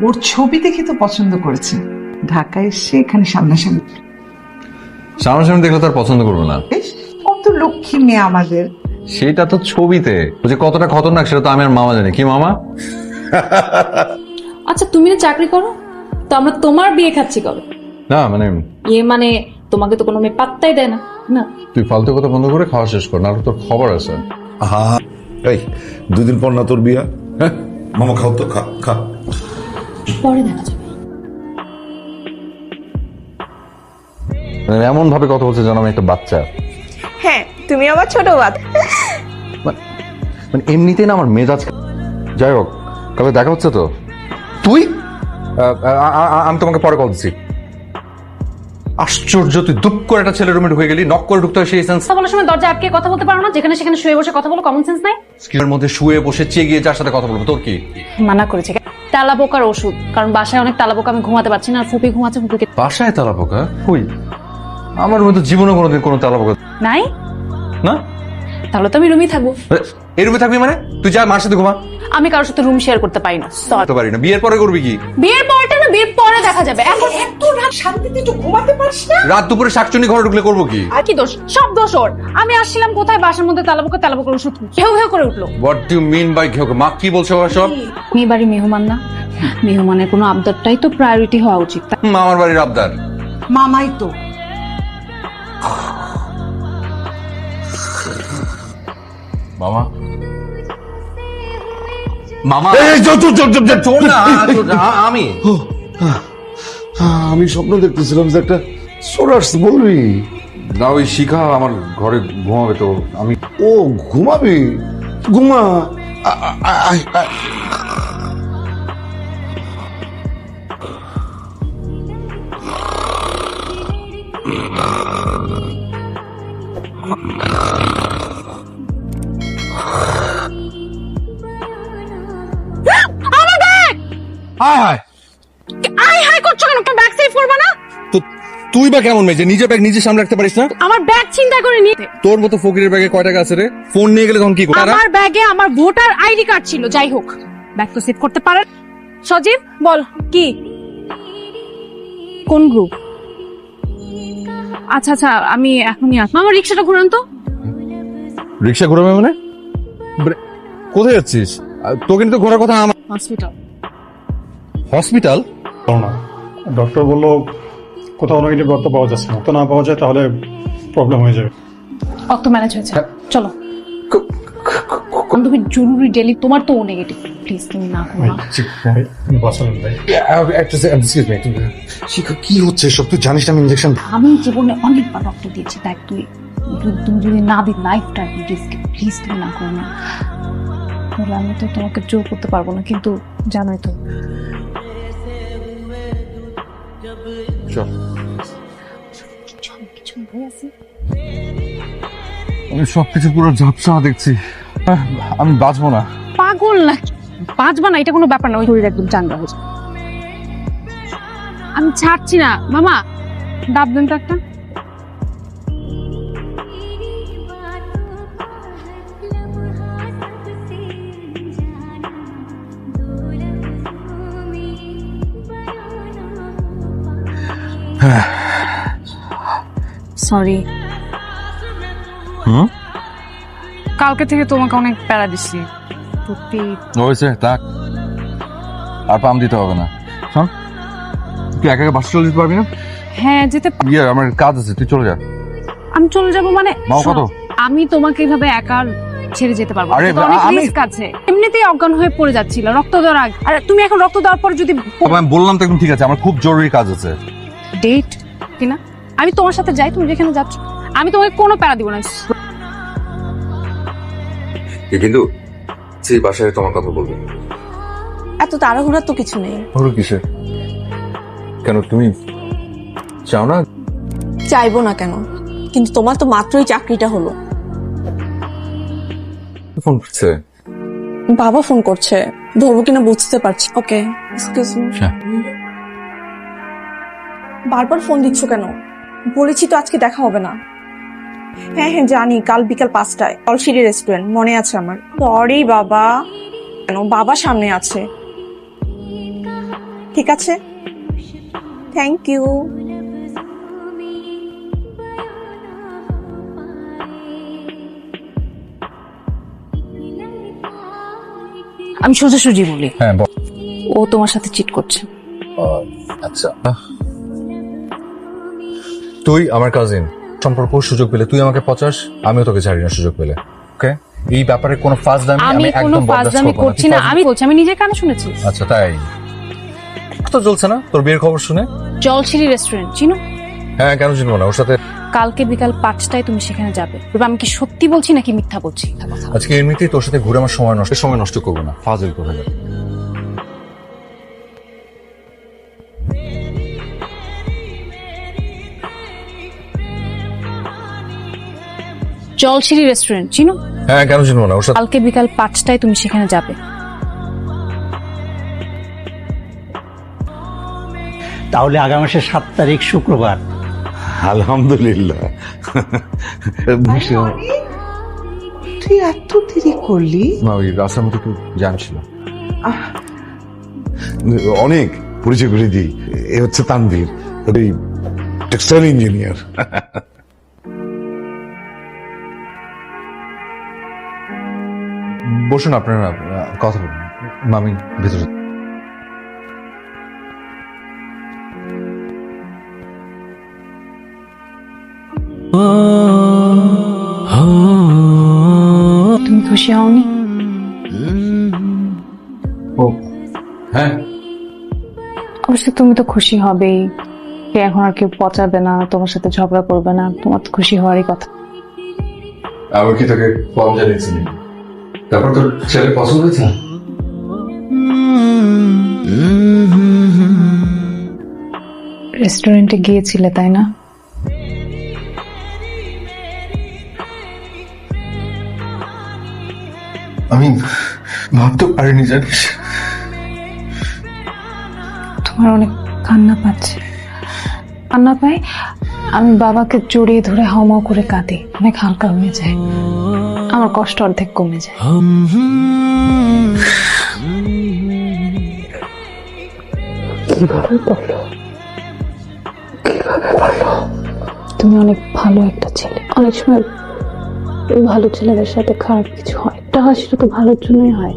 ওর ছবি দেখে তো পছন্দ করেছে, ঢাকায় এসে এখানে সামনাসামনি। সামনাসামনি দেখলে তো আর পছন্দ করবো না। বেশ, কত লক্ষ্মী মেয়ে আমাদের। সেটা তো ছবিতে, ও যে কতটা খতরনাক সেটা তো আমি আর মামা জানি। কি মামা? আচ্ছা তুমি না চাকরি করো, তো আমরা তোমার বিয়ে খাচ্ছি কবে? না মানে মানে তোমাকে তো কোনো মেয়ে পাত্তাই দেয় না। না তুই ফালতু কথা বন্ধ করে খাওয়া শেষ কর, নাহলে তোর খবর আছে। আহা, এই 2 দিন পর না তোর বিয়া? হ্যাঁ মামা, খাও তো, খা খা। পরে দেখা যাবে। মানে এমন ভাবে কথা বলছে যেন আমি একটা বাচ্চা। হ্যাঁ তুমি আবার ছোট বাচ্চা। মানে এমনিতেই না আমার মেজাজ। যাই হোক, কালকে দেখা হচ্ছে তো। তুই আমি তোমাকে পরে কল দিচ্ছি। আশ্চর্য, তুই দুপ করে একটা ছেলের রুমে ঢুকে গেলি, নক করে ঢুকতে হয় সেই সেন্স। কথা বলার সময় দরজা আটকে কথা বলতে পারো না? যেখানে সেখানে শুয়ে বসে কথা বলো, কমন সেন্স নাই? স্ক্রিনের মধ্যে শুয়ে বসে চেয়ে যার সাথে কথা বলবো, তোর কি? মানা করেছে তালাবোকার ওষুধ, কারণ বাসায় অনেক তালাবোকা, আমি ঘুমাতে পারছি না। আর ফুপি ঘুমাচ্ছে, ফুপিকে বাসায় তালা পোকা? কই, আমার রুমে তো জীবনে কোনোদিন কোনো তালা পোকা নাই। না। তাহলে তো আমি রুমেই থাকবো। এই রুমে থাকবি মানে? তুই যা মার সাথে ঘুমা। আমি কারোর সাথে রুম শেয়ার করতে পারি না। করতে পারি না। বিয়ের পরে করবি কি? বিয়ের পরটা না, বিয়ের পরে দেখা যাবে। এখন এত রাত শান্তিতে একটু ঘুমাতে পারিস না? রাত দুপুরে শাকচুনি ঘরে ঢুকলে করবো কি? আর কি দোষ? সব দোষ ওর। আমি আসছিলাম কোথায়, বাসার মধ্যে তালাবোকার ওষুধ ঘেউ ঘেউ করে উঠলো। What do you mean by ঘেউ? মা কি বলছো সব? মেয়ে বাড়ি মেহমান না, মেহমানের কোনো আবদারটাই তো প্রায়োরিটি হওয়া উচিত। আমার বাড়ির আবদার। মামাই তো। মামা, মামা এই চল চল চল চল চল। চল না, আমি আমি স্বপ্ন দেখতেছিলাম যে একটা সোরাস বলবি। না, ওই শিখা আমার ঘরে ঘুমাবে তো আমি। ও ঘুমাবি? ঘুমা। আয়, আয়। হায় হায়, আই হাই করছো কেন? তুমি ব্যাগ সেভ করবে না? তো তুই বা কেমন মেয়ে যে নিজের ব্যাগ নিজে সামনে রাখতে পারিস না? আমার ব্যাগ চিন্তা করে নিতে। তোর মতো ফকিরের ব্যাগে কয় টাকা আছে রে? ফোন নিয়ে গেলে তখন কি করবি? আমার ব্যাগে আমার ভোটার আইডি কার্ড ছিল। যাই হোক, ব্যাগ তো সেভ করতে পারেন। সজীব বল কি, কোন গ্রুপ? আচ্ছা আচ্ছা, আমি এখনই আসছি। মামা রিক্সাটা ঘুরান তো। রিক্সা ঘোরাবে মানে? কোথায় যাচ্ছিস? তোকে তো ঘোরার কথা আমার। হসপিটাল। হসপিটাল? না, ডক্টর বললো কোথাও নেগেটিভ রক্ত পাওয়া যাচ্ছে না, তো না পাওয়া যায় তাহলে প্রবলেম হয়ে যাবে। রক্ত ম্যানেজ হয়েছে, চলো। বান্ধবীর জরুরি ডেলি, তোমার তো নেগেটিভ। প্লিজ তুমি না করো না। শিখা, কি হচ্ছে সব? তুই জানিস না আমি ইনজেকশন। আমি জীবনে অনেকবার রক্ত দিয়েছি, তাই তুমি যদি না দিই লাইফটা রিস্ক। প্লিজ তুমি না করো না। তাহলে আমি তো তোমাকে জোর করতে পারবো না, কিন্তু জানোই তো। কিছু ভয় আছে? আমি সবকিছু পুরো ঝাপসা দেখছি। আমি বাঁচবো না। পাগল না, বাঁচবা না এটা কোনো ব্যাপার না। ওই শরীর একদম চাঙ্গা হয়ে যাবে। আমি ছাড়ছি না। মামা ডাব দেন তো একটা। সরি। কালকে থেকে তোমাকে অনেক প্যারা দিচ্ছি। হয়েছে থাক, আর পাম দিতে হবে না। শোন, তুই একা একা বাসে চলে যেতে পারবি না? হ্যাঁ যেতে ইয়ে, আমার কাজ আছে, তুই চলে যা। আমি চলে যাব মানে? মাও কত? আমি তোমাকে এইভাবে একা ছেড়ে যেতে পারবো না। আরে, তো অনেক আমি- রিস্ক আছে। এমনিতেই অজ্ঞান হয়ে পড়ে যাচ্ছিল রক্ত দেওয়ার আগে। আর তুমি এখন রক্ত দেওয়ার পর যদি আমি বললাম তো একদম ঠিক আছে, আমার খুব জরুরি কাজ আছে। ডেট কিনা, আমি তোমার সাথে যাই, তুমি যেখানে যাচ্ছ। আমি তোমাকে কোনো প্যারা দিব না। কিন্তু সেই বাসায় তোমার কথা বলবো। এত তাড়াহুড়া তো কিছু নেই। হলো কিসে? কেন তুমি চাও না? চাইবো না কেন, কিন্তু তোমার তো মাত্রই চাকরিটা হলো। ফোন করছে। বাবা ফোন করছে, ধরবো কিনা বুঝতে পারছি। ওকে, এক্সকিউজ মি। বারবার ফোন দিচ্ছ কেন? বলেছি তো আজকে দেখা হবে না। হ্যাঁ হ্যাঁ জানি, কাল বিকাল 5টায় অলশিরি রেস্টুরেন্ট, মনে আছে আমার। সরি বাবা। কেন? বাবা সামনে আছে। ঠিক আছে, থ্যাংক ইউ। আমি সোজাসুজি বলি, হ্যাঁ বল। ও তোমার সাথে চিট করছে। আচ্ছা, তুই আমার কাজিন, সম্পর্ক সুযোগ পেলে তুই আমাকে পচাস, আমিও তোকে ছাড়ি না সুযোগ পেলে। ওকে, এই ব্যাপারে কোনো ফাজলামি আমি আমি কোনো একদম বরদাস্ত ফাজলামি করব না। করছি না, আমি বলছি, আমি নিজে কানে শুনেছি। আচ্ছা তাই তো চলছে না তোর বিয়ের খবর শুনে? জলছিরি রেস্টুরেন্ট চিনো? হ্যাঁ, কেন চিনবো না, ওর সাথে কালকে বিকাল 5টায় তুমি সেখানে যাবে। তবে আমি কি সত্যি বলছি নাকি মিথ্যা বলছি? আজকে এমনিতেই তোর সাথে ঘুরে আমার সময় নষ্ট করবো না, ফাজিল করে যাবে। জলছিরি রেস্টুরেন্ট চিনো? হ্যাঁ, কেন চিনবো না, ওর সাথে কালকে বিকাল 5টায় তুমি সেখানে যাবে। তাহলে আগামী মাসের 7 তারিখ শুক্রবার। আলহামদুলিল্লাহ। তুই এত দেরি করলি? না, ওই রাস্তার মধ্যে একটু জ্যাম ছিল। অনেক পরিচয় করে দিই, এ হচ্ছে তানভীর, ওই টেক্সটাইল ইঞ্জিনিয়ার। বসুন, আপনারা কথা বলুন, মামি ভেতরে। তুমি খুশি হওনি? ও হ্যাঁ, অবশ্যই তুমি তো খুশি হবেই। এখন আর কেউ পচাবে না, তোমার সাথে ঝগড়া করবে না, তোমার তো খুশি হওয়ারই কথা। আমি কি তোকে কম জানিয়েছিলি? তারপর তোর ছেলে পছন্দ হয়েছে? রেস্টুরেন্টে গিয়েছিলে তাই না? আমি ভাবতে পারিনি, জানিস। তোমার অনেক কান্না পাচ্ছে। কান্না পায়, আমি বাবাকে জড়িয়ে ধরে হাওমাও করে কাঁদি, অনেক হালকা হয়ে যায়, আমার কষ্ট অর্ধেক কমে যায়। তুমি অনেক ভালো একটা ছেলে। অনেক সময় ভালো ছেলেদের সাথে খারাপ কিছু হয়, এটা হয় সেটা তো ভালোর জন্যই হয়।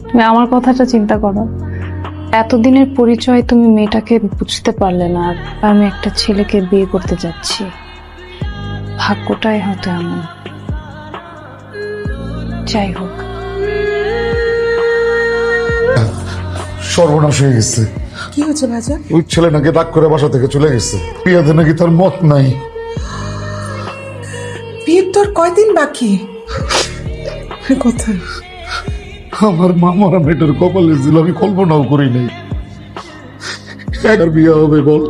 তুমি আমার কথাটা চিন্তা করো। এতদিনের পরিচয়, তুমি মেয়েটাকে বুঝতে পারলে না, আর আমি একটা ছেলেকে বিয়ে করতে যাচ্ছি। ভাগ্যটাই হয়তো এমন। যাই হোক, সর্বনাশ হয়ে গেছে। কি হয়েছে ভাইজান? ওই ছেলে নাকি রাগ করে বাসা থেকে চলে গেছে, বিয়াতে নাকি তার মত নাই। বিয়ের তোর কয়দিন বাকি? কোথায়? আমার মা মারা মেয়েটার কপালে ছিল, আমি কল্পনাও করি নাই একার বিয়ে হবে বল।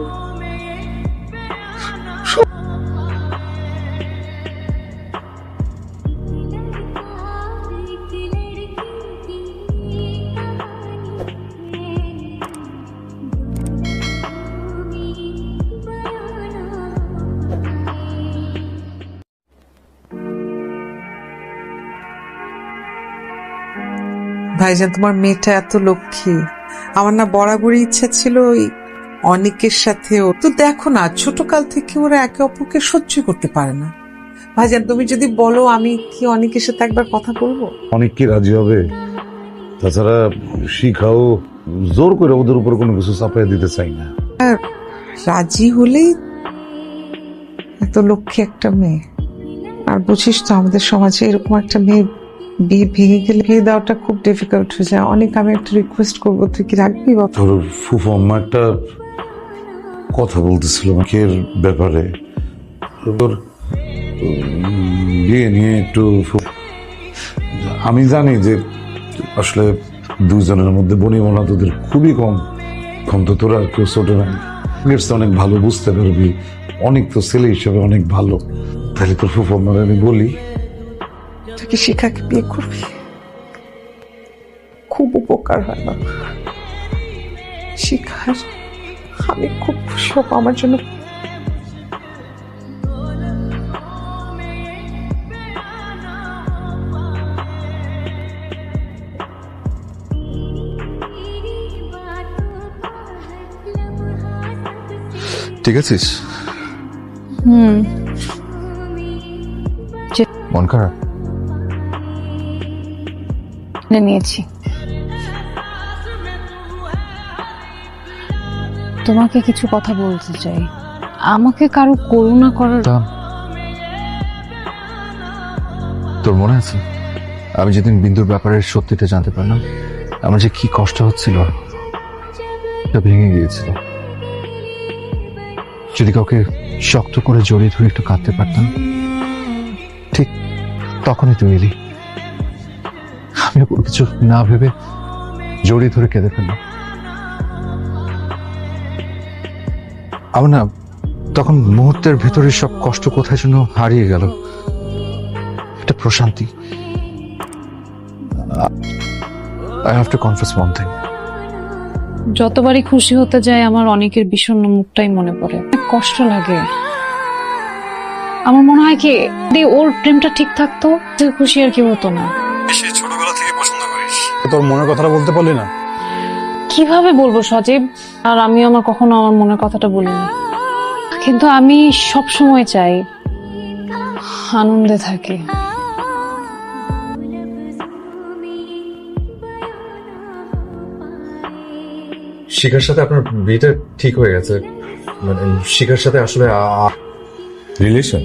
ভাইজান, তোমার মেয়েটা এত লক্ষ্মী। আমার না বরাবরই ইচ্ছা ছিল ওই অনেকের সাথেও। তো দেখো না, ছোট কাল থেকে ওরা একে অপরকে সহ্য করতে পারে না। ভাইজান, তুমি যদি বলো, আমি কি অনেকের সাথে একবার কথা বলবো? অনেক কি রাজি হবে? তাছাড়া শিখাও, জোর করে ওদের উপর কোনো কিছু চাপাই দিতে চাই না। রাজি হলেই এত লক্ষ্মী একটা মেয়ে। আর বুঝিস তো, আমাদের সমাজে এরকম একটা মেয়ে বিয়ে ভেঙে গেলে বিয়ে দেওয়াটা খুব ডিফিকাল্ট হয়ে যায়। অনেক, আমি একটা রিকোয়েস্ট করবো, তুই কি রাখবি বাবা? তোর ফুফু আম্মা একটা কথা বলতেছিল আমাকের ব্যাপারে, তোর বিয়ে নিয়ে একটু। আমি জানি যে আসলে দুজনের মধ্যে বনিবনা তোদের খুবই কম, এখন তো তোরা আর কেউ ছোট নাই, অনেক ভালো বুঝতে পারবি, অনেক তো ছেলে হিসেবে অনেক ভালো। তাহলে তোর ফুফু আম্মার আমি বলি, তুই কি শিখাকে বিয়ে করবি? খুব উপকার হয় না শিখার। আমি খুব খুশি হব আমার জন্য। ঠিক আছিস? হুম। মন খারাপ? নিয়েছি। তোমাকে কিছু কথা বলতে চাই। আমাকে কারো করুণা করার তোর মনে আছে আমি যেদিন বিন্দুর ব্যাপারে সত্যিটা জানতে পারলাম, আমার যে কি কষ্ট হচ্ছিল, এটা ভেঙে গিয়েছিল। যদি কাউকে শক্ত করে জড়িয়ে ধরে একটু কাঁদতে পারতাম, ঠিক তখনই তুই এলি। আমি কোনো কিছু না ভেবে জড়িয়ে ধরে কেঁদে ফেললাম। আমার না তখন মুহূর্তের ভেতরে সব কষ্ট কোথায় যেন হারিয়ে গেল, একটা প্রশান্তি। I have to confess one thing. যতবারই খুশি হতে যায় আমার অনেকের বিষণ্ণ মুখটাই মনে পড়ে, কষ্ট লাগে। আমার মনে হয় কি যদি ওর প্রেমটা ঠিক থাকতো তাহলে খুশি আর কেউ হতো না। সে ছোটবেলা থেকে পছন্দ করিস, তোর মনের কথাটা বলতে পারলি না? কিভাবে বলবো সজীব? আর আমি আমার কখনো আমার মনের কথাটা বলিনি, কিন্তু আমি সব সময় চাই আনন্দে থাকি। শিখার সাথে আপনার বিয়েটা ঠিক হয়ে গেছে, মানে শিখার সাথে আসলে রিলেশন